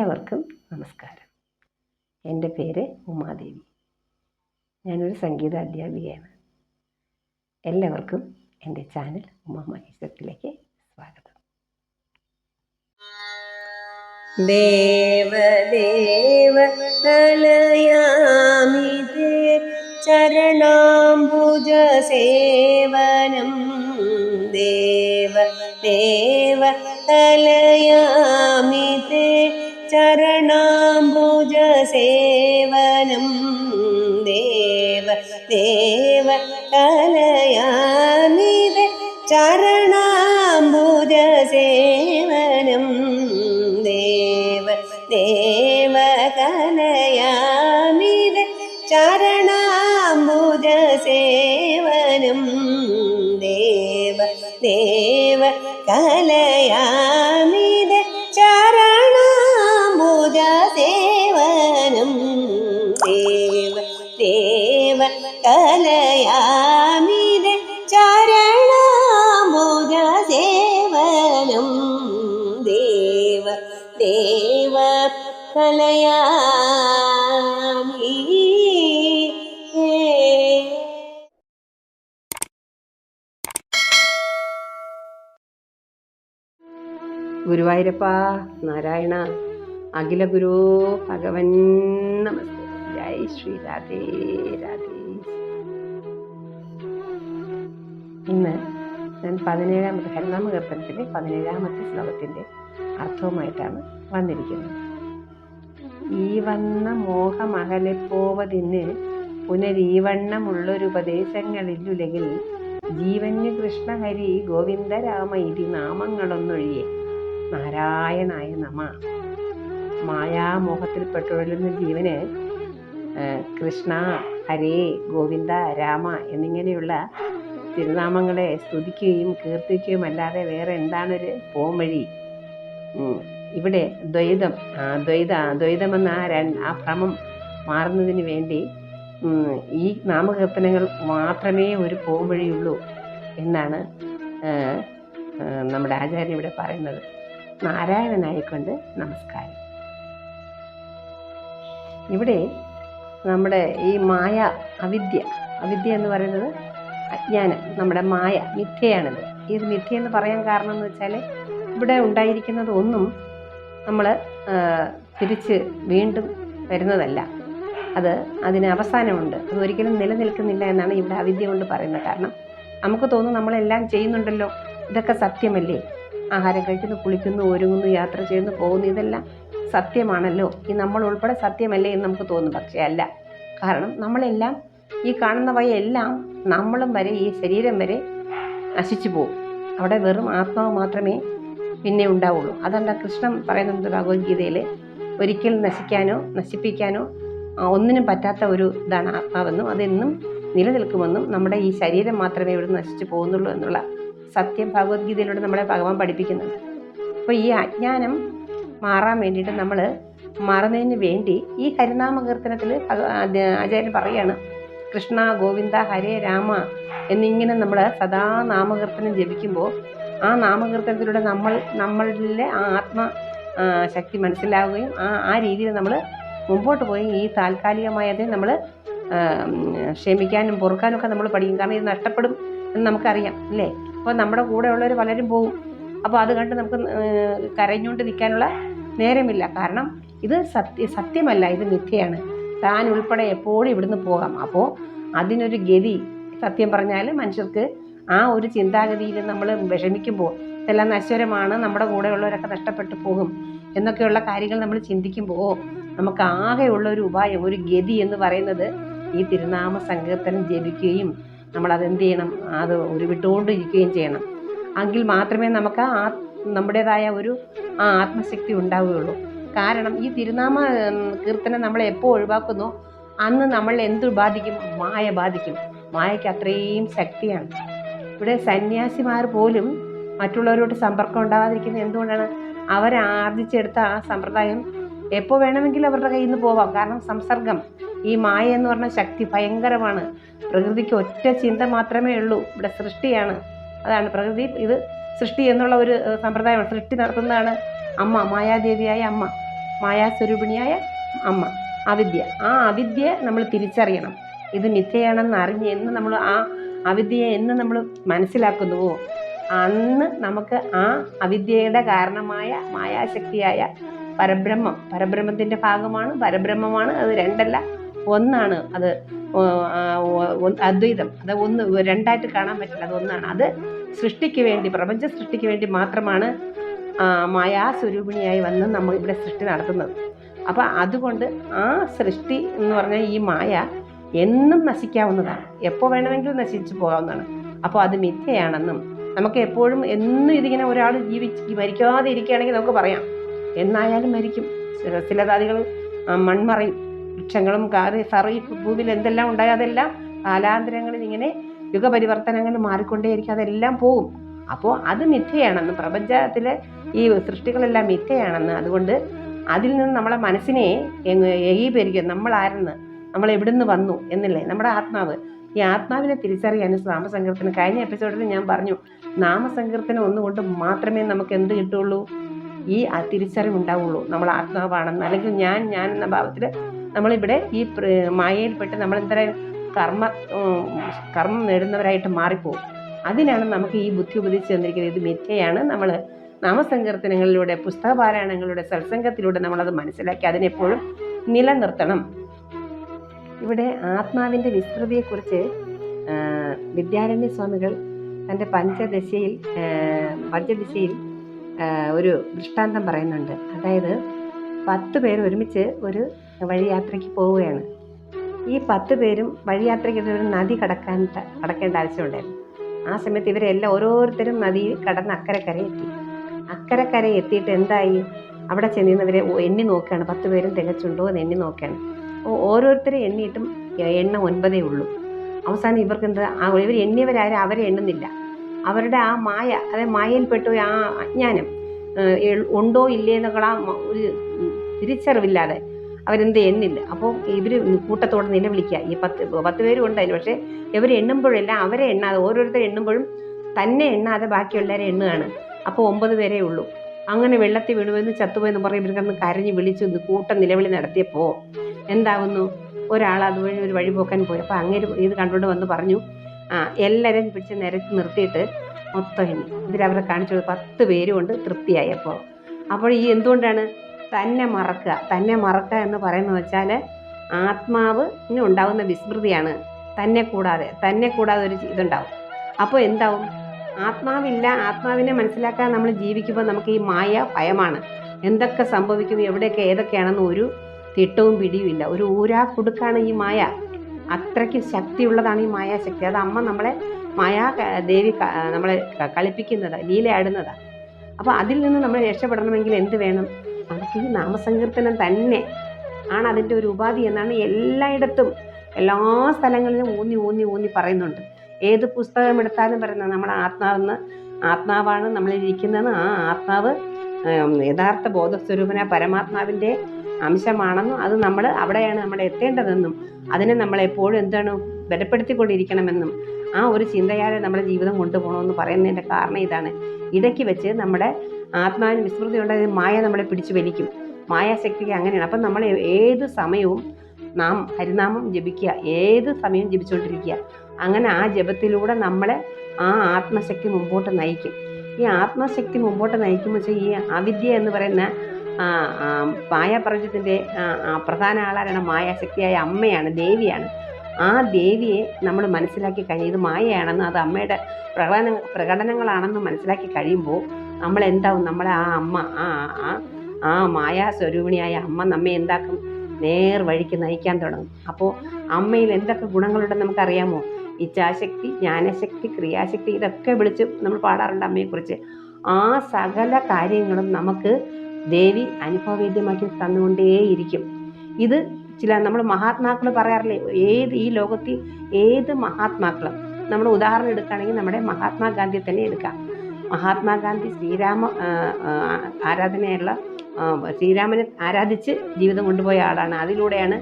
എല്ലാവർക്കും നമസ്കാരം. എൻ്റെ പേര് ഉമാദേവി. ഞാനൊരു സംഗീത അധ്യാപികയാണ്. എല്ലാവർക്കും എൻ്റെ ചാനൽ ഉമാ മഹേശ്വരത്തിലേക്ക് സ്വാഗതം. ദേവദേവ തലയാമി തേ ചരണാംബുജ സേവനം. ദേവദേവ തലയാമി തേ ചരണാംബുജ സേവനം. ദേവദേവ തലയാമി തേ ചരണാംബുജ സേവനം. ദേവ കലയാമി തേ ചരണാംബുജ സേവനം. ദേവ കലയാമി തേ ചരണാംബുജ സേവനം. ദേവ കലയാമി തേ ചരണാംബുജ സേവനം. ദേവ കലയാമി. ഗുരുവായൂരപ്പ നാരായണ അഖില ഗുരു ഭഗവൻ നമസ്തേ. ജയ് ശ്രീ രാധേ രാധേ. ഇന്ന് ഞാൻ 17ാമത്തെ ഹരിനാമകീർത്തനത്തിലെ 17ാമത്തെ ശ്ലോകത്തിൻ്റെ അർത്ഥവുമായിട്ടാണ് വന്നിരിക്കുന്നത്. ഈ വന്ന മോഹമകലെപ്പോവതിന് പുനരീവണ്ണമുള്ളൊരുപദേശങ്ങളില്ലുലകിൽ ജീവന് കൃഷ്ണഹരി ഗോവിന്ദ രാമ ഇതി നാമങ്ങളൊന്നൊഴിയെ നാരായണായ നമ. മായാമോഹത്തിൽപ്പെട്ടുഴലുന്ന ജീവന് കൃഷ്ണ, ഹരേ, ഗോവിന്ദ, രാമ എന്നിങ്ങനെയുള്ള തിരുനാമങ്ങളെ സ്തുതിക്കുകയും കീർത്തിക്കുകയുമല്ലാതെ വേറെ എന്താണൊരു പോംവഴി? ഇവിടെ ദ്വൈതമെന്ന ആ ഭ്രമം മാറുന്നതിന് വേണ്ടി ഈ നാമകീർത്തനങ്ങൾ മാത്രമേ ഒരു പോംവഴിയുള്ളൂ എന്നാണ് നമ്മുടെ ആചാര്യൻ ഇവിടെ പറയുന്നത്. നാരായണനായിക്കൊണ്ട് നമസ്കാരം. ഇവിടെ നമ്മുടെ ഈ മായ, അവിദ്യ എന്ന് പറയുന്നത് അജ്ഞാനം, നമ്മുടെ മായ, മിഥ്യയാണിത്. ഇത് മിഥ്യ എന്ന് പറയാൻ കാരണം എന്ന് വെച്ചാൽ ഇവിടെ ഉണ്ടായിരിക്കുന്നത് ഒന്നും നമ്മൾ തിരിച്ച് വീണ്ടും വരുന്നതല്ല. അതിന് അവസാനമുണ്ട്. അത് ഒരിക്കലും നിലനിൽക്കുന്നില്ല എന്നാണ് ഇവിടെ അവിദ്യ കൊണ്ട് പറയുന്നത്. കാരണം നമുക്ക് തോന്നുന്നു നമ്മളെല്ലാം ചെയ്യുന്നുണ്ടല്ലോ, ഇതൊക്കെ സത്യമല്ലേ, ആഹാരം കഴിക്കുന്നു, കുളിക്കുന്നു, ഒരുങ്ങുന്നു, യാത്ര ചെയ്യുന്നു, പോകുന്നു, ഇതെല്ലാം സത്യമാണല്ലോ, ഈ നമ്മൾ ഉൾപ്പെടെ സത്യമല്ലേ എന്ന് നമുക്ക് തോന്നും. പക്ഷേ അല്ല. കാരണം നമ്മളെല്ലാം ഈ കാണുന്നവയെല്ലാം നമ്മളും വരെ, ഈ ശരീരം വരെ നശിച്ചു പോകും. അവിടെ വെറും ആത്മാവ് മാത്രമേ പിന്നെ ഉണ്ടാവുള്ളൂ. അതുകൊണ്ട് കൃഷ്ണൻ പറയുന്നത് ഭഗവത്ഗീതയിൽ ഒരിക്കൽ നശിക്കാനോ നശിപ്പിക്കാനോ ഒന്നിനും പറ്റാത്ത ഒരു ഇതാണ് ആത്മാവെന്നും അതെന്നും നിലനിൽക്കുമെന്നും നമ്മുടെ ഈ ശരീരം മാത്രമേ ഇവിടെ നശിച്ചു പോകുന്നുള്ളൂ എന്നുള്ള സത്യം ഭഗവത്ഗീതയിലൂടെ നമ്മളെ ഭഗവാൻ പഠിപ്പിക്കുന്നുണ്ട്. അപ്പോൾ ഈ അജ്ഞാനം മാറാൻ വേണ്ടിയിട്ട് നമ്മൾ മാറുന്നതിന് വേണ്ടി ഈ ഹരിനാമകീർത്തനത്തിൽ ആചാര്യൻ പറയാണ്, കൃഷ്ണ, ഗോവിന്ദ, ഹരേ, രാമ എന്നിങ്ങനെ നമ്മൾ സദാ നാമകീർത്തനം ജപിക്കുമ്പോൾ ആ നാമകീർത്തനത്തിലൂടെ നമ്മളിലെ ആ ആത്മശക്തി മനസ്സിലാവുകയും ആ രീതിയിൽ നമ്മൾ മുമ്പോട്ട് പോയി ഈ താൽക്കാലികമായത് നമ്മൾ ക്ഷമിക്കാനും പൊറുക്കാനും ഒക്കെ നമ്മൾ പഠിക്കും. കാരണം ഇത് നഷ്ടപ്പെടും എന്ന് നമുക്കറിയാം അല്ലേ. അപ്പോൾ നമ്മുടെ കൂടെയുള്ളവർ പലരും പോവും. അപ്പോൾ അത് കണ്ട് നമുക്ക് കരഞ്ഞുകൊണ്ട് നിൽക്കാനുള്ള നേരമില്ല. കാരണം ഇത് സത്യമല്ല, ഇത് മിഥ്യയാണ്. താൻ ഉൾപ്പെടെ എപ്പോഴും ഇവിടുന്ന് പോകാം. അപ്പോൾ അതിനൊരു ഗതി, സത്യം പറഞ്ഞാൽ മനുഷ്യർക്ക് ആ ഒരു ചിന്താഗതിയിൽ നമ്മൾ വിഷമിക്കുമ്പോൾ ഇതെല്ലാം നശ്വരമാണ്, നമ്മുടെ കൂടെയുള്ളവരൊക്കെ നഷ്ടപ്പെട്ടു പോകും എന്നൊക്കെയുള്ള കാര്യങ്ങൾ നമ്മൾ ചിന്തിക്കുമ്പോൾ നമുക്ക് ആകെയുള്ള ഒരു ഉപായം, ഒരു ഗതി എന്ന് പറയുന്നത് ഈ തിരുനാമ സങ്കീർത്തനം ജപിക്കുകയും നമ്മളതെന്ത് ചെയ്യണം, അത് ഉരുവിട്ടുകൊണ്ടിരിക്കുകയും ചെയ്യണം. എങ്കിൽ മാത്രമേ നമുക്ക് നമ്മുടേതായ ഒരു ആത്മശക്തി ഉണ്ടാവുകയുള്ളൂ. കാരണം ഈ തിരുനാമ കീർത്തനം നമ്മൾ എപ്പോൾ ഒഴിവാക്കുന്നോ അന്ന് നമ്മൾ എന്ത് ബാധിക്കും? മായ ബാധിക്കും. മായയ്ക്ക് അത്രയും ശക്തിയാണ്. ഇവിടെ സന്യാസിമാർ പോലും മറ്റുള്ളവരോട് സമ്പർക്കം ഉണ്ടാകാതിരിക്കുന്നത് എന്തുകൊണ്ടാണ്? അവരാർജിച്ചെടുത്ത ആ സമ്പ്രദായം എപ്പോൾ വേണമെങ്കിലും അവരുടെ കയ്യിൽ നിന്ന് പോവാം. കാരണം സംസർഗം, ഈ മായ എന്ന് പറഞ്ഞ ശക്തി ഭയങ്കരമാണ്. പ്രകൃതിക്ക് ഒറ്റ ചിന്ത മാത്രമേ ഉള്ളൂ. ഇവിടെ സൃഷ്ടിയാണ്. അതാണ് പ്രകൃതി, ഇത് സൃഷ്ടി എന്നുള്ള ഒരു സമ്പ്രദായമാണ്. സൃഷ്ടി നടത്തുന്നതാണ് അമ്മ, മായാദേവിയായ അമ്മ. മായാസ്വരൂപിണിയായ അമ്മ അവിദ്യ. ആ അവിദ്യയെ നമ്മൾ തിരിച്ചറിയണം. ഇത് മിഥ്യയാണെന്ന് അറിഞ്ഞ് എന്ന് നമ്മൾ ആ അവിദ്യയെ എന്ന് നമ്മൾ മനസ്സിലാക്കുന്നുവോ അന്ന് നമുക്ക് ആ അവിദ്യയുടെ കാരണമായ മായാശക്തിയായ പരബ്രഹ്മത്തിൻ്റെ ഭാഗമാണ്, പരബ്രഹ്മമാണ്. അത് രണ്ടല്ല, ഒന്നാണ്. അത് അദ്വൈതം. അത് ഒന്ന് രണ്ടായിട്ട് കാണാൻ പറ്റില്ല, അത് ഒന്നാണ്. അത് സൃഷ്ടിക്ക് വേണ്ടി, പ്രപഞ്ച സൃഷ്ടിക്ക് വേണ്ടി മാത്രമാണ് മായാസ്വരൂപിണിയായി വന്ന് നമ്മൾ ഇവിടെ സൃഷ്ടി നടത്തുന്നത്. അപ്പം അതുകൊണ്ട് ആ സൃഷ്ടി എന്ന് പറഞ്ഞാൽ ഈ മായ എന്നും നശിക്കാവുന്നതാണ്, എപ്പോൾ വേണമെങ്കിലും നശിച്ചു പോകാവുന്നതാണ്. അപ്പോൾ അത് മിഥ്യയാണെന്നും നമുക്ക് എപ്പോഴും എന്നും ഇതിങ്ങനെ ഒരാൾ മരിക്കാതെ ഇരിക്കുകയാണെങ്കിൽ നമുക്ക് പറയാം, എന്നായാലും മരിക്കും. ശിലതാദികൾ മൺമറയും, വൃക്ഷങ്ങളും ഭൂമിയിൽ എന്തെല്ലാം ഉണ്ടായോ അതെല്ലാം കാലാന്തരങ്ങളിൽ ഇങ്ങനെ യുഗപരിവർത്തനങ്ങൾ മാറിക്കൊണ്ടേയിരിക്കും, അതെല്ലാം പോകും. അപ്പോൾ അത് മിഥ്യയാണെന്ന്, പ്രപഞ്ചത്തിലെ ഈ സൃഷ്ടികളെല്ലാം മിഥ്യയാണെന്ന്. അതുകൊണ്ട് അതിൽ നിന്ന് നമ്മളെ മനസ്സിനെ ഏകീകരിക്കുക. നമ്മളാരെന്ന്, നമ്മൾ എവിടുന്ന് വന്നു എന്നില്ലേ, നമ്മുടെ ആത്മാവ്. ഈ ആത്മാവിനെ തിരിച്ചറിയാനും നാമസങ്കീർത്തനം, കഴിഞ്ഞ എപ്പിസോഡിൽ ഞാൻ പറഞ്ഞു, നാമസങ്കീർത്തനം ഒന്നുകൊണ്ട് മാത്രമേ നമുക്ക് എന്ത് കിട്ടുള്ളൂ, ഈ തിരിച്ചറിവുണ്ടാവുള്ളൂ നമ്മൾ ആത്മാവാണെന്ന്. അല്ലെങ്കിൽ ഞാൻ എന്ന ഭാവത്തിൽ നമ്മളിവിടെ ഈ മായയിൽപ്പെട്ട് നമ്മൾ എന്തായാലും കർമ്മം നേടുന്നവരായിട്ട് മാറിപ്പോകും. അതിനാണ് നമുക്ക് ഈ ബുദ്ധി ഉപദേശിച്ച് തന്നിരിക്കുന്നത്. ഇത് മിഥ്യയാണ്. നമ്മൾ നാമസങ്കീർത്തനങ്ങളിലൂടെ, പുസ്തകപാരായണങ്ങളിലൂടെ, സത്സംഗത്തിലൂടെ നമ്മളത് മനസ്സിലാക്കി അതിനെപ്പോഴും നിലനിർത്തണം. ഇവിടെ ആത്മാവിൻ്റെ വിസ്മൃതിയെക്കുറിച്ച് വിദ്യാരണ്യ സ്വാമികൾ തൻ്റെ പഞ്ചദിശയിൽ ഒരു ദൃഷ്ടാന്തം പറയുന്നുണ്ട്. അതായത് 10 പേർ ഒരുമിച്ച് ഒരു വഴിയാത്രയ്ക്ക് പോവുകയാണ്. ഈ 10 പേരും വഴിയാത്രയ്ക്ക് ഒരു നദി കടക്കേണ്ട ആവശ്യമുണ്ടായിരുന്നു. ആ സമയത്ത് ഇവരെല്ലാം ഓരോരുത്തരും നദിയിൽ കടന്ന് അക്കരെ എത്തിയിട്ട് എന്തായി, അവിടെ ചെന്നിരുന്നവരെ എണ്ണി നോക്കുകയാണ്. 10 പേരും തികച്ചുണ്ടോ എന്ന് എണ്ണി നോക്കുകയാണ്. ഓരോരുത്തരെ എണ്ണിയിട്ടും എണ്ണം 9 ഉള്ളൂ. അവസാനം ഇവർക്ക് എന്താ, ഇവർ എണ്ണിയവരാരും അവരെ എണ്ണുന്നില്ല. അവരുടെ ആ മായ, അതായത് മായയിൽപ്പെട്ടു ആ അജ്ഞാനം ഉണ്ടോ ഇല്ലേ എന്നൊക്കെ ഒരു തിരിച്ചറിവില്ലാതെ അവരെന്ത് എണ്ണില്ല. അപ്പോൾ ഇവർ കൂട്ടത്തോടെ നിലവിളിക്കുക. ഈ 10 പേരും ഉണ്ടായില്ല, പക്ഷേ ഇവർ എണ്ണുമ്പോഴെല്ലാം അവരെ എണ്ണാതെ, ഓരോരുത്തരെ എണ്ണുമ്പോഴും തന്നെ എണ്ണാതെ ബാക്കിയുള്ളവരെ എണ്ണുകയാണ്. അപ്പോൾ 9 പേരേ ഉള്ളൂ. അങ്ങനെ വെള്ളത്തിൽ വീണുവെന്ന് ചത്തുപോയെന്ന് പറഞ്ഞ് ഇവർക്കൊന്ന് കരഞ്ഞ് വിളിച്ചു കൂട്ടം നിലവിളി നടത്തിയപ്പോൾ എന്താവുന്നു, ഒരാൾ അതുവഴി ഒരു വഴി പോക്കാൻ പോയി. അപ്പോൾ അങ്ങനെ ഇത് കണ്ടുകൊണ്ട് വന്ന് പറഞ്ഞു, എല്ലാവരെയും പിടിച്ച് നിരത്തി നിർത്തിയിട്ട് മൊത്തം എണ്ണി. ഇതിലവരെ കാണിച്ചു 10 പേരും കൊണ്ട് തൃപ്തിയായി. അപ്പോൾ ഈ എന്തുകൊണ്ടാണ് തന്നെ മറക്കുക എന്ന് പറയുന്നത് വെച്ചാൽ ആത്മാവിന് ഉണ്ടാകുന്ന വിസ്മൃതിയാണ്. തന്നെ കൂടാതെ ഒരു ഇതുണ്ടാവും. അപ്പോൾ എന്താവും, ആത്മാവിനെ മനസ്സിലാക്കാൻ നമ്മൾ ജീവിക്കുമ്പോൾ നമുക്ക് ഈ മായ ഭയമാണ്. എന്തൊക്കെ സംഭവിക്കും, എവിടെയൊക്കെ ഏതൊക്കെയാണെന്ന് ഒരു തിട്ടവും പിടിയുമില്ല. ഒരു ഊരാ കുടുക്കാണ് ഈ മായ. അത്രയ്ക്ക് ശക്തിയുള്ളതാണ് ഈ മായാശക്തി. അത് അമ്മ നമ്മളെ ദേവി നമ്മളെ കളിപ്പിക്കുന്നതാണ്, ലീലയാടുന്നതാണ്. അപ്പോൾ അതിൽ നിന്ന് നമ്മൾ രക്ഷപ്പെടണമെങ്കിൽ എന്ത് വേണം, നമുക്ക് ഈ നാമസങ്കീർത്തനം തന്നെ ആണ് അതിൻ്റെ ഒരു ഉപാധി എന്നാണ് എല്ലായിടത്തും എല്ലാ സ്ഥലങ്ങളിലും ഊന്നി പറയുന്നുണ്ട്. ഏത് പുസ്തകം എടുത്താലും പറയുന്നത് നമ്മൾ ആത്മാവാണ് നമ്മളിരിക്കുന്നതെന്ന്. ആ ആത്മാവ് യഥാർത്ഥ ബോധസ്വരൂപന പരമാത്മാവിൻ്റെ അംശമാണെന്നും അത് അവിടെയാണ് നമ്മൾ എത്തേണ്ടതെന്നും അതിനെ നമ്മളെപ്പോഴും എന്താണ് ബലപ്പെടുത്തിക്കൊണ്ടിരിക്കണമെന്നും ആ ഒരു ചിന്തയാലെ നമ്മുടെ ജീവിതം കൊണ്ടുപോകണമെന്ന് പറയുന്നതിൻ്റെ കാരണം ഇതാണ്. ഇടയ്ക്ക് വെച്ച് നമ്മുടെ ആത്മാവിന് വിസ്മൃതി ഉണ്ടെങ്കിൽ മായ നമ്മളെ പിടിച്ചു വലിക്കും. മായാശക്തിക്ക് അങ്ങനെയാണ്. അപ്പം നമ്മൾ ഏത് സമയവും ഹരിനാമം ജപിക്കുക, ഏത് സമയവും ജപിച്ചുകൊണ്ടിരിക്കുക. അങ്ങനെ ആ ജപത്തിലൂടെ നമ്മളെ ആ ആത്മശക്തി മുമ്പോട്ട് നയിക്കും. ഈ ആത്മശക്തി മുമ്പോട്ട് നയിക്കുമ്പോൾ ഈ അവിദ്യ എന്ന് പറയുന്ന മായാപ്രപഞ്ചത്തിൻ്റെ പ്രധാന ആളാരാണ്, മായാശക്തിയായ അമ്മയാണ്, ദേവിയാണ്. ആ ദേവിയെ നമ്മൾ മനസ്സിലാക്കി കഴിഞ്ഞ് ഇത് മായയാണെന്ന്, അത് അമ്മയുടെ പ്രകടനങ്ങളാണെന്ന് മനസ്സിലാക്കി കഴിയുമ്പോൾ നമ്മൾ എന്താവും, നമ്മളെ ആ അമ്മ ആ മായാസ്വരൂപിണിയായ അമ്മ നമ്മെ എന്താക്കും, നേർ വഴിക്ക് നയിക്കാൻ തുടങ്ങും. അപ്പോൾ അമ്മയിൽ എന്തൊക്കെ ഗുണങ്ങളുണ്ടെന്ന് നമുക്കറിയാമോ? ഇച്ഛാശക്തി, ജ്ഞാനശക്തി, ക്രിയാശക്തി, ഇതൊക്കെ വിളിച്ച് നമ്മൾ പാടാറുണ്ട് അമ്മയെക്കുറിച്ച്. ആ സകല കാര്യങ്ങളും നമുക്ക് ദേവി അനുഭവവേദ്യമാക്കി തന്നുകൊണ്ടേയിരിക്കും. ഇത് നമ്മൾ മഹാത്മാക്കൾ പറയാറില്ലേ, ഈ ലോകത്തിൽ ഏത് മഹാത്മാക്കളും നമ്മൾ ഉദാഹരണം എടുക്കുകയാണെങ്കിൽ നമ്മുടെ മഹാത്മാഗാന്ധിയെ തന്നെ എടുക്കാം. മഹാത്മാഗാന്ധി ശ്രീരാമനെ ആരാധിച്ച് ജീവിതം കൊണ്ടുപോയ ആളാണ്. അതിലൂടെയാണ്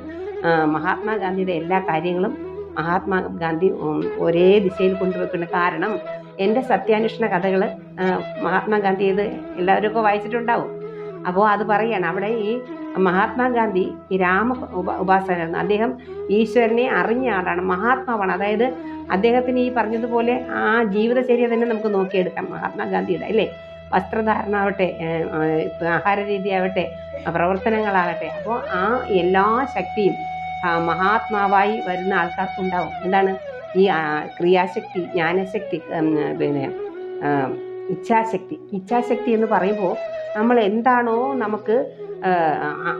മഹാത്മാഗാന്ധിയുടെ എല്ലാ കാര്യങ്ങളും മഹാത്മാഗാന്ധി ഒരേ ദിശയിൽ കൊണ്ടുപോയിട്ടുണ്ട്. കാരണം എൻ്റെ സത്യാന്വേഷണ കഥകൾ മഹാത്മാഗാന്ധി ഇത് എല്ലാവരും ഒക്കെ വായിച്ചിട്ടുണ്ടാവും. അപ്പോൾ അത് പറയുകയാണ്, അവിടെ ഈ മഹാത്മാഗാന്ധി ഈ ഉപാസകനായിരുന്നു. അദ്ദേഹം ഈശ്വരനെ അറിഞ്ഞ ആളാണ്, മഹാത്മാവാണ്. അതായത് അദ്ദേഹത്തിന് ഈ പറഞ്ഞതുപോലെ ആ ജീവിതചര്യ തന്നെ നമുക്ക് നോക്കിയെടുക്കാം മഹാത്മാഗാന്ധിയുടെ, അല്ലേ? വസ്ത്രധാരണമാവട്ടെ, ആഹാര രീതിയാവട്ടെ, പ്രവർത്തനങ്ങളാകട്ടെ. അപ്പോൾ ആ എല്ലാ ശക്തിയും മഹാത്മാവായി വരുന്ന ആൾക്കാർക്കുണ്ടാവും. എന്താണ് ഈ ക്രിയാശക്തി, ജ്ഞാനശക്തി, പിന്നെ ഇച്ഛാശക്തി എന്ന് പറയുമ്പോൾ നമ്മൾ എന്താണോ നമുക്ക്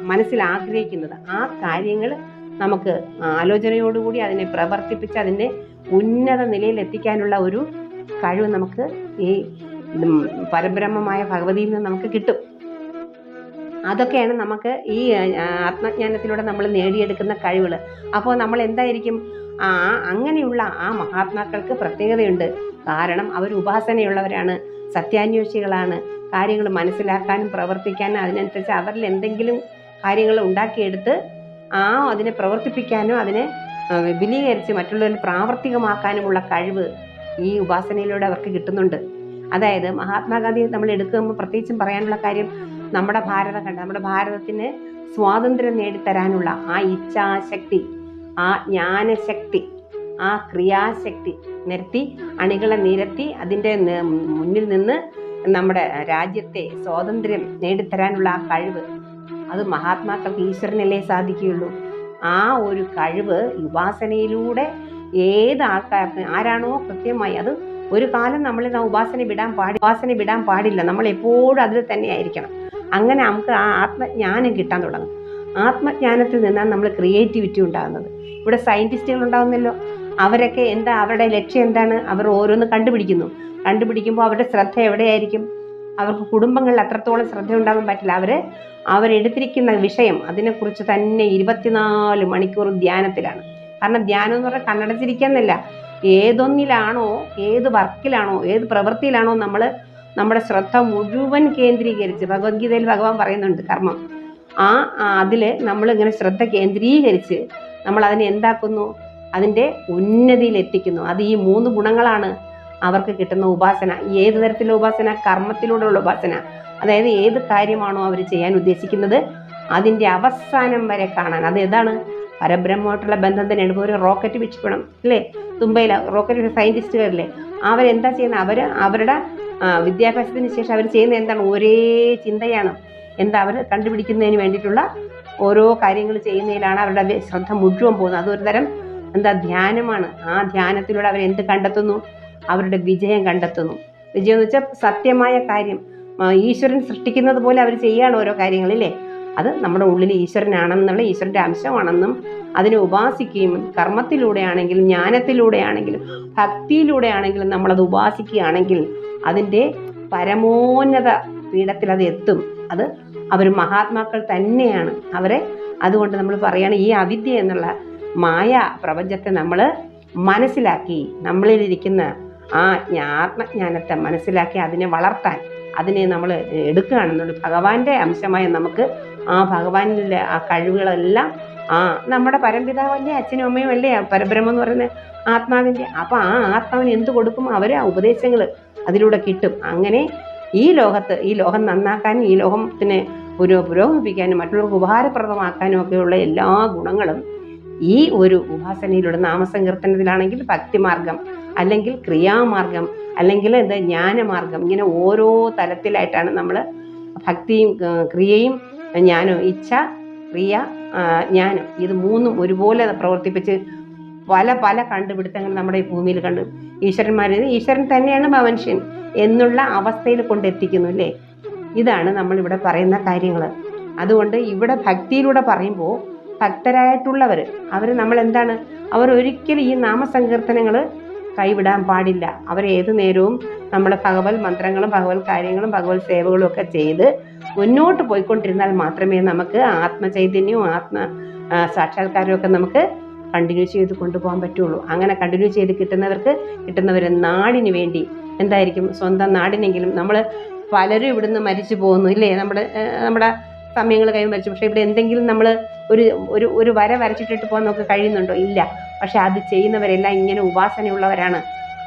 മനസ്സിൽ ആഗ്രഹിക്കുന്നത് ആ കാര്യങ്ങൾ നമുക്ക് ആലോചനയോടുകൂടി അതിനെ പ്രവർത്തിപ്പിച്ച് അതിൻ്റെ ഉന്നത നിലയിൽ എത്തിക്കാനുള്ള ഒരു കഴിവ് നമുക്ക് ഈ പരബ്രഹ്മമായ ഭഗവതിയിൽ നിന്ന് നമുക്ക് കിട്ടും. അതൊക്കെയാണ് നമുക്ക് ഈ ആത്മജ്ഞാനത്തിലൂടെ നമ്മൾ നേടിയെടുക്കുന്ന കഴിവുകൾ. അപ്പോൾ നമ്മൾ എന്തായിരിക്കും, അങ്ങനെയുള്ള ആ മഹാത്മാക്കൾക്ക് പ്രത്യേകതയുണ്ട്. കാരണം അവർ ഉപാസനയുള്ളവരാണ്, സത്യാന്വേഷികളാണ്. കാര്യങ്ങൾ മനസ്സിലാക്കാനും പ്രവർത്തിക്കാനും അതിനനുസരിച്ച് അവരിൽ എന്തെങ്കിലും കാര്യങ്ങൾ ഉണ്ടാക്കിയെടുത്ത് അതിനെ പ്രവർത്തിപ്പിക്കാനും അതിനെ വിപുലീകരിച്ച് മറ്റുള്ളവരിൽ പ്രാവർത്തികമാക്കാനുമുള്ള കഴിവ് ഈ ഉപാസനയിലൂടെ അവർക്ക് കിട്ടുന്നുണ്ട്. അതായത് മഹാത്മാഗാന്ധി നമ്മൾ എടുക്കുമ്പോൾ പ്രത്യേകിച്ചും പറയാനുള്ള കാര്യം, നമ്മുടെ ഭാരതത്തിന് സ്വാതന്ത്ര്യം നേടിത്തരാനുള്ള ആ ഇച്ഛാശക്തി, ആ ജ്ഞാനശക്തി, ആ ക്രിയാശക്തി അണികളെ നിരത്തി അതിൻ്റെ മുന്നിൽ നിന്ന് നമ്മുടെ രാജ്യത്തെ സ്വാതന്ത്ര്യം നേടിത്തരാനുള്ള ആ കഴിവ്, അത് മഹാത്മാക്കൾക്ക് ഈശ്വരനല്ലേ സാധിക്കുകയുള്ളൂ. ആ ഒരു കഴിവ് ഉപാസനയിലൂടെ ഏത് ആൾക്കാർക്ക് ആരാണോ കൃത്യമായി, അത് ഒരു കാലം നമ്മൾ ഉപാസന വിടാൻ പാടില്ല. നമ്മൾ എപ്പോഴും അതിൽ തന്നെ ആയിരിക്കണം. അങ്ങനെ നമുക്ക് ആ ആത്മജ്ഞാനം കിട്ടാൻ തുടങ്ങും. ആത്മജ്ഞാനത്തിൽ നിന്നാണ് നമ്മൾ ക്രിയേറ്റിവിറ്റി ഉണ്ടാകുന്നത്. ഇവിടെ സയൻറ്റിസ്റ്റുകൾ ഉണ്ടാകുന്നല്ലോ, അവരൊക്കെ അവരുടെ ലക്ഷ്യം എന്താണ്? അവർ ഓരോന്ന് കണ്ടുപിടിക്കുമ്പോൾ അവരുടെ ശ്രദ്ധ എവിടെയായിരിക്കും? അവർക്ക് കുടുംബങ്ങളിൽ അത്രത്തോളം ശ്രദ്ധ ഉണ്ടാകാൻ പറ്റില്ല. അവരെടുത്തിരിക്കുന്ന വിഷയം അതിനെക്കുറിച്ച് തന്നെ 24 മണിക്കൂർ ധ്യാനത്തിലാണ്. കാരണം ധ്യാനം എന്ന് പറഞ്ഞാൽ കണ്ണടച്ചിരിക്കുന്നല്ല, ഏതൊന്നിലാണോ, ഏത് വർക്കിലാണോ, ഏത് പ്രവൃത്തിയിലാണോ നമ്മുടെ ശ്രദ്ധ മുഴുവൻ കേന്ദ്രീകരിച്ച്, ഭഗവത്ഗീതയിൽ ഭഗവാൻ പറയുന്നുണ്ട് കർമ്മം, അതിൽ നമ്മളിങ്ങനെ ശ്രദ്ധ കേന്ദ്രീകരിച്ച് നമ്മൾ അതിനെ എന്താക്കുന്നു? അതിൻ്റെ ഉന്നതിയിൽ എത്തിക്കുന്നു. അത് ഈ 3 ഗുണങ്ങളാണ് അവർക്ക് കിട്ടുന്ന ഉപാസന. ഏത് തരത്തിലുള്ള ഉപാസന? കർമ്മത്തിലൂടെയുള്ള ഉപാസന. അതായത് ഏത് കാര്യമാണോ അവർ ചെയ്യാൻ ഉദ്ദേശിക്കുന്നത് അതിൻ്റെ അവസാനം വരെ കാണാൻ. അത് ഏതാണ്? പരബ്രഹ്മമായിട്ടുള്ള ബന്ധം തന്നെയാണ്. ഇപ്പോൾ ഒരു റോക്കറ്റ് വിക്ഷേപണം, അല്ലേ? തുമ്പയിൽ റോക്കറ്റ് സയൻറ്റിസ്റ്റുകാരല്ലേ, അവരെന്താ ചെയ്യുന്നത്? അവരുടെ വിദ്യാഭ്യാസത്തിന് ശേഷം അവർ ചെയ്യുന്നത് എന്താണ്? ഒരേ ചിന്തയാണ്. അവർ കണ്ടുപിടിക്കുന്നതിന് വേണ്ടിയിട്ടുള്ള ഓരോ കാര്യങ്ങൾ ചെയ്യുന്നതിലാണ് അവരുടെ ശ്രദ്ധ മുഴുവൻ പോകുന്നത്. അതൊരു തരം ധ്യാനമാണ്. ആ ധ്യാനത്തിലൂടെ അവരെന്ത് കണ്ടെത്തുന്നു? അവരുടെ വിജയം കണ്ടെത്തുന്നു. വിജയം എന്ന് വെച്ചാൽ സത്യമായ കാര്യം, ഈശ്വരൻ സൃഷ്ടിക്കുന്നത് പോലെ അവർ ചെയ്യുകയാണ് ഓരോ കാര്യങ്ങളില്ലേ. അത് നമ്മുടെ ഉള്ളിൽ ഈശ്വരനാണെന്നുള്ള, ഈശ്വരൻ്റെ അംശമാണെന്നും അതിനെ ഉപാസിക്കുകയും കർമ്മത്തിലൂടെ ആണെങ്കിലും ജ്ഞാനത്തിലൂടെ ആണെങ്കിലും ഭക്തിയിലൂടെ ആണെങ്കിലും നമ്മളത് ഉപാസിക്കുകയാണെങ്കിൽ അതിൻ്റെ പരമോന്നത പീഠത്തിൽ അത് എത്തും. അത് അവർ മഹാത്മാക്കൾ തന്നെയാണ് അവരെ. അതുകൊണ്ട് നമ്മൾ പറയുകയാണ്, ഈ അവിദ്യ എന്നുള്ള മായ പ്രപഞ്ചത്തെ നമ്മൾ മനസ്സിലാക്കി, നമ്മളിലിരിക്കുന്ന ആ ആത്മജ്ഞാനത്തെ മനസ്സിലാക്കി അതിനെ വളർത്താൻ, അതിനെ നമ്മൾ എടുക്കുകയാണെന്നുള്ളത് ഭഗവാന്റെ അംശമായ നമുക്ക് ആ ഭഗവാനിലെ ആ കഴിവുകളെല്ലാം നമ്മുടെ പരംപിതാവല്ലേ, അച്ഛനും അമ്മയും അല്ലേ പരബ്രഹ്മം എന്ന് പറയുന്നത് ആത്മാവിൻ്റെ. അപ്പോൾ ആ ആത്മാവിന് എന്ത് കൊടുക്കും? അവർ ആ ഉപദേശങ്ങൾ അതിലൂടെ കിട്ടും. അങ്ങനെ ഈ ലോകം നന്നാക്കാനും ഈ ലോകത്തിനെ പുരോഗമിപ്പിക്കാനും മറ്റുള്ളവർക്ക് ഉപകാരപ്രദമാക്കാനും ഒക്കെയുള്ള എല്ലാ ഗുണങ്ങളും ഈ ഒരു ഉപാസനയിലൂടെ, നാമസങ്കീർത്തനത്തിലാണെങ്കിൽ ഭക്തിമാർഗം, അല്ലെങ്കിൽ ക്രിയാമാർഗം, അല്ലെങ്കിൽ ജ്ഞാനമാർഗം, ഇങ്ങനെ ഓരോ തലത്തിലായിട്ടാണ് നമ്മൾ ഭക്തിയും ക്രിയയും ജ്ഞാനവും, ഇച്ഛ, ക്രിയ, ജ്ഞാനം, ഇത് 3ഉം ഒരുപോലെ പ്രവർത്തിപ്പിച്ച് പല കണ്ടുപിടുത്തങ്ങൾ നമ്മുടെ ഈ ഭൂമിയിൽ കണ്ടു. ഈശ്വരൻ തന്നെയാണ് മനുഷ്യൻ എന്നുള്ള അവസ്ഥയിൽ കൊണ്ടെത്തിക്കുന്നു, അല്ലേ? ഇതാണ് നമ്മളിവിടെ പറയുന്ന കാര്യങ്ങൾ. അതുകൊണ്ട് ഇവിടെ ഭക്തിയിലൂടെ പറയുമ്പോൾ ഭക്തരായിട്ടുള്ളവർ നമ്മൾ എന്താണ്? അവരൊരിക്കലും ഈ നാമസങ്കീർത്തനങ്ങൾ കൈവിടാൻ പാടില്ല. അവരേത് നേരവും നമ്മൾ ഭഗവത് മന്ത്രങ്ങളും ഭഗവത് കാര്യങ്ങളും ഭഗവത് സേവകളും ഒക്കെ ചെയ്ത് മുന്നോട്ട് പോയിക്കൊണ്ടിരുന്നാൽ മാത്രമേ നമുക്ക് ആത്മചൈതന്യവും സാക്ഷാത്കാരവും ഒക്കെ നമുക്ക് കണ്ടിന്യൂ ചെയ്ത് കൊണ്ടുപോകാൻ പറ്റുള്ളൂ. അങ്ങനെ കണ്ടിന്യൂ ചെയ്ത് കിട്ടുന്നവർ നാടിന് വേണ്ടി എന്തായിരിക്കും? സ്വന്തം നാടിനെങ്കിലും. നമ്മൾ പലരും ഇവിടുന്ന് മരിച്ചു പോകുന്നു, ഇല്ലേ? നമ്മുടെ സമയങ്ങൾ കഴിയും മരിച്ചു. പക്ഷേ ഇവിടെ എന്തെങ്കിലും നമ്മൾ ഒരു വര വരച്ചിട്ടിട്ട് പോകാൻ നമുക്ക് കഴിയുന്നുണ്ടോ? ഇല്ല. പക്ഷെ അത് ചെയ്യുന്നവരെല്ലാം ഇങ്ങനെ ഉപാസനയുള്ളവരാണ്.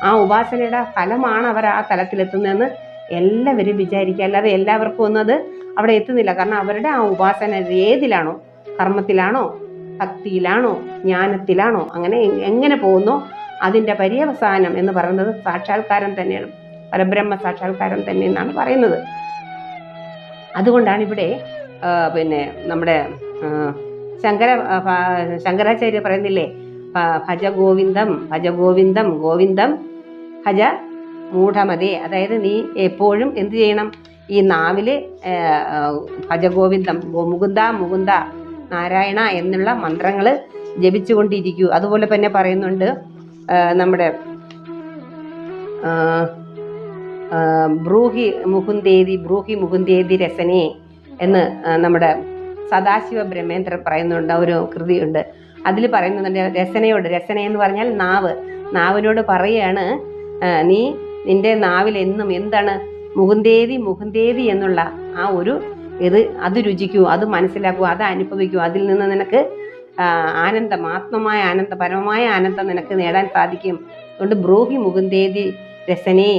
ആ ഉപാസനയുടെ ഫലമാണ് അവർ ആ തലത്തിലെത്തുന്നതെന്ന് എല്ലാവരും വിചാരിക്കുക. അല്ലാതെ എല്ലാവർക്കും ഒന്നും അത് അവിടെ എത്തുന്നില്ല. കാരണം അവരുടെ ആ ഉപാസന ഏതിലാണോ, കർമ്മത്തിലാണോ, ഭക്തിയിലാണോ, ജ്ഞാനത്തിലാണോ, അങ്ങനെ എങ്ങനെ പോകുന്നോ അതിൻ്റെ പര്യവസാനം എന്ന് പറയുന്നത് സാക്ഷാത്കാരം തന്നെയാണ്, പരബ്രഹ്മ സാക്ഷാത്കാരം തന്നെ എന്നാണ് പറയുന്നത്. അതുകൊണ്ടാണ് ഇവിടെ പിന്നെ നമ്മുടെ ശങ്കരാചാര്യ പറയുന്നില്ലേ, ഭജ ഗോവിന്ദം ഭജ ഗോവിന്ദം ഗോവിന്ദം ഭജ മൂഢമതേ. അതായത് നീ എപ്പോഴും എന്ത് ചെയ്യണം, ഈ നാവില് ഭജ ഗോവിന്ദം, മുകുന്ദ മുകുന്ദ നാരായണ എന്നുള്ള മന്ത്രങ്ങൾ ജപിച്ചുകൊണ്ടിരിക്കൂ. അതുപോലെ തന്നെ പറയുന്നുണ്ട് നമ്മുടെ ബ്രൂഹി മുകുന്ദേതി രസനേ എന്ന് നമ്മുടെ സദാശിവ ബ്രഹ്മേന്ദ്രൻ പറയുന്നുണ്ട്. ഒരു കൃതിയുണ്ട്, അതിൽ പറയുന്നുണ്ട് രസന എന്ന് പറഞ്ഞാൽ നാവിനോട് പറയാണ്, നീ നിന്റെ നാവിൽ എന്നും എന്താണ് മുകുന്ദേതി എന്നുള്ള ആ ഒരു അത് രുചിക്കൂ, അത് മനസ്സിലാക്കൂ, അത് അനുഭവിക്കൂ. അതിൽ നിന്ന് നിനക്ക് ആനന്ദം, ആത്മമായ ആനന്ദം, പരമമായ ആനന്ദം നിനക്ക് നേടാൻ സാധിക്കും. അതുകൊണ്ട് ബ്രൂഹി മുകുന്ദേതി രസനേ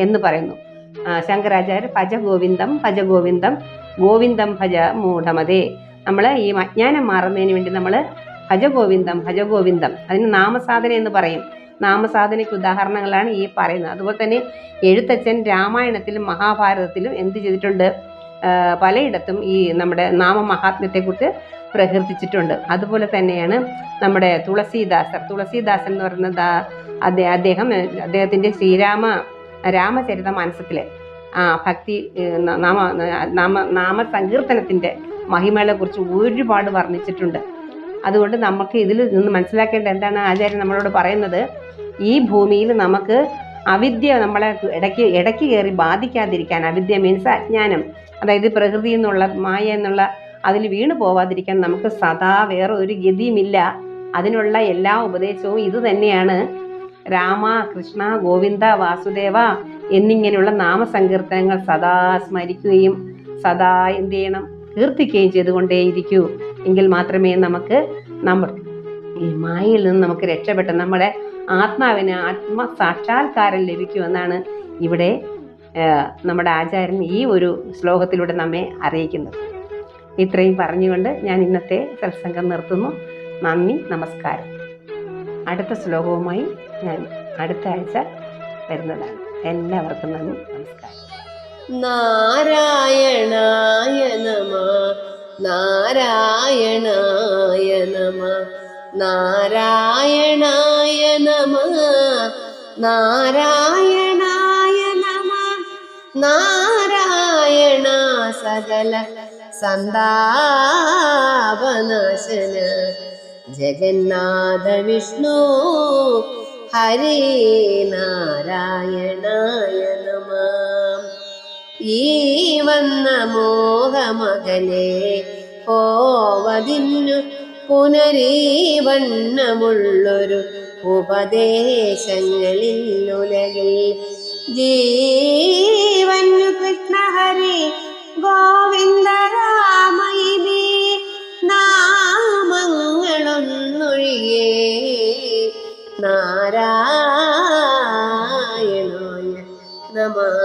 എന്ന് പറയുന്നു ശങ്കരാചാര്യ. ഭജ ഗോവിന്ദം ഗോവിന്ദം ഭജ മൂഢമതേ. നമ്മൾ ഈ അജ്ഞാനം മാറുന്നതിന് വേണ്ടി നമ്മൾ ഭജ ഗോവിന്ദം അതിന് നാമസാധന എന്ന് പറയും. നാമസാധനയ്ക്ക് ഉദാഹരണങ്ങളാണ് ഈ പറയുന്നത്. അതുപോലെ തന്നെ എഴുത്തച്ഛൻ രാമായണത്തിലും മഹാഭാരതത്തിലും എന്ത് ചെയ്തിട്ടുണ്ട്, പലയിടത്തും ഈ നമ്മുടെ നാമമഹാത്മ്യത്തെക്കുറിച്ച് പ്രകീർത്തിച്ചിട്ടുണ്ട്. അതുപോലെ തന്നെയാണ് നമ്മുടെ തുളസീദാസൻ എന്ന് പറയുന്നത്, അദ്ദേഹത്തിൻ്റെ രാമചരിത മാനസത്തിലെ ഭക്തി നാമസങ്കീർത്തനത്തിൻ്റെ മഹിമകളെ കുറിച്ച് ഒരുപാട് വർണ്ണിച്ചിട്ടുണ്ട്. അതുകൊണ്ട് നമുക്ക് ഇതിൽ നിന്ന് മനസ്സിലാക്കേണ്ട എന്താണ്, ആചാര്യൻ നമ്മളോട് പറയുന്നത്, ഈ ഭൂമിയിൽ നമുക്ക് അവിദ്യ നമ്മളെ ഇടയ്ക്ക് കയറി ബാധിക്കാതിരിക്കാൻ, അവിദ്യ മീൻസ് അജ്ഞാനം, അതായത് പ്രകൃതി എന്നുള്ള മായ എന്നുള്ള അതിൽ വീണു പോവാതിരിക്കാൻ നമുക്ക് സദാ വേറെ ഒരു ഗതിയുമില്ല. അതിനുള്ള എല്ലാ ഉപദേശവും ഇത് തന്നെയാണ്. രാമ, കൃഷ്ണ, ഗോവിന്ദ, വാസുദേവ എന്നിങ്ങനെയുള്ള നാമസങ്കീർത്തനങ്ങൾ സദാ സ്മരിക്കുകയും സദാ എന്ത് ചെയ്യണം, കീർത്തിക്കുകയും ചെയ്തുകൊണ്ടേയിരിക്കൂ. എങ്കിൽ മാത്രമേ നമുക്ക് ഈ മായയിൽ നിന്ന് നമുക്ക് രക്ഷപ്പെട്ട് നമ്മുടെ ആത്മാവിന് ആത്മസാക്ഷാത്കാരം ലഭിക്കൂ എന്നാണ് ഇവിടെ നമ്മുടെ ആചാര്യൻ ഈ ഒരു ശ്ലോകത്തിലൂടെ നമ്മെ അറിയിക്കുന്നത്. ഇത്രയും പറഞ്ഞുകൊണ്ട് ഞാൻ ഇന്നത്തെ സത്സംഗം നിർത്തുന്നു. നന്ദി, നമസ്കാരം. അടുത്ത ശ്ലോകവുമായി ഞാൻ അടുത്ത ആഴ്ച വരുന്നതാണ്. എല്ലാവർക്കും നന്ദി, നമസ്കാരം. നാരായണായ നമഃ നാരായണായ നമഃ നാരായണായ നമഃ നാരായണായ നമഃ നാരായണ സകല സന്താപനാശന ജഗന്നാഥ വിഷ്ണു ഹരേ നാരായണായ നമഃ. ഈ വന്ന മോഹമകലെ പോവതിന്നു പുനരീവണ്ണമുള്ളൊരു ഉപദേശങ്ങളിൽ ഉലകിൽ ജീവന്നു കൃഷ്ണഹരി ഗോവിന്ദ രാമയിനി നാമങ്ങളൊന്നൊഴിയേ നാരായണായ നമഃ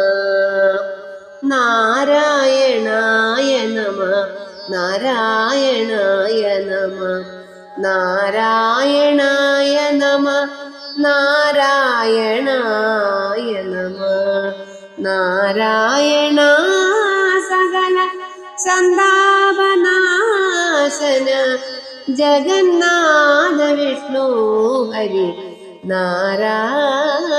നാരായണായ നമഃ നാരായണായ നമഃ നാരായണായ നമഃ നാരായണായ നമഃ നാരായണ സകല സന്താപനാശന ജഗന്നാഥ വിഷ്ണു ഹരി നാരായണ